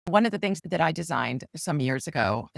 One of the things that I designed several years ago,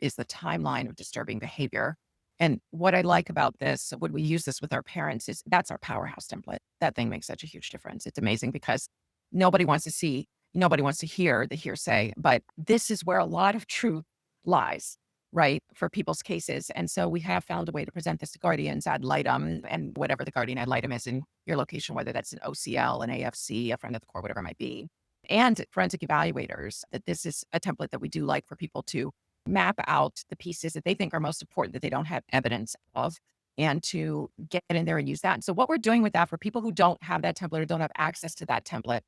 is the timeline of disturbing behavior. And what I like about this, when we use this with our parents, is that's our powerhouse template. That thing makes such a huge difference. It's amazing because nobody wants to see, nobody wants to hear the hearsay, but this is where a lot of truth lies, right? For people's cases. And so we have found a way to present this to guardians ad litem, and whatever the guardian ad litem is in your location, whether that's an OCL, an AFC, a friend of the court, whatever it might be, and forensic evaluators, that this is a template that we do like for people to map out the pieces that they think are most important that they don't have evidence of, and to get in there and use that. And so what we're doing with that for people who don't have that template or don't have access to that template,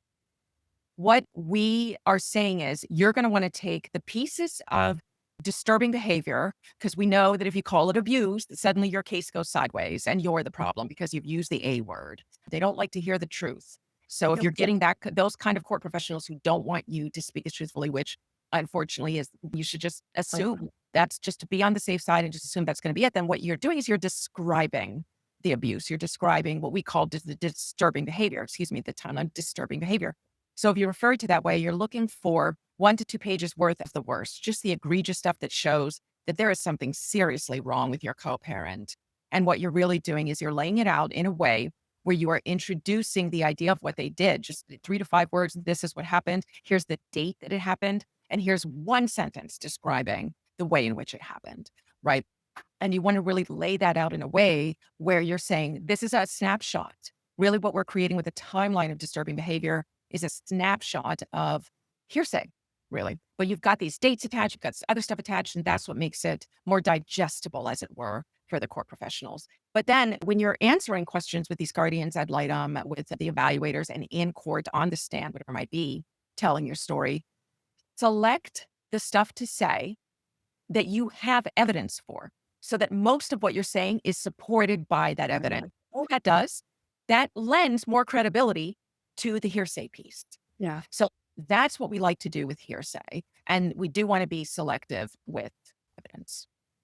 what we are saying is you're going to want to take the pieces of disturbing behavior, because we know that if you call it abuse, that suddenly your case goes sideways and you're the problem because you've used the A word. They don't like to hear the truth. So if Yep. you're getting those kind of court professionals who don't want you to speak as truthfully, which unfortunately is, you should just Right. assume that's just to be on the safe side and just assume that's going to be it. Then what you're doing is you're describing the abuse. You're describing what we call the disturbing behavior, the time on disturbing behavior. So if you refer to that way, you're looking for 1 to 2 pages worth of the worst, just the egregious stuff that shows that there is something seriously wrong with your co-parent. And what you're really doing is you're laying it out in a way where you are introducing the idea of what they did, just 3 to 5 words. This is what happened. Here's the date that it happened. And here's one sentence describing the way in which it happened, right? And you want to really lay that out in a way where you're saying, this is a snapshot. Really, what we're creating with a timeline of disturbing behavior is a snapshot of hearsay, really. But you've got these dates attached, you've got other stuff attached, and that's what makes it more digestible, as it were, for the court professionals. But then when you're answering questions with these guardians ad litem, with the evaluators, and in court, on the stand, whatever it might be, telling your story, select the stuff to say that you have evidence for, so that most of what you're saying is supported by that evidence. What that does, that lends more credibility to the hearsay piece. Yeah. So that's what we like to do with hearsay. And we do want to be selective with evidence.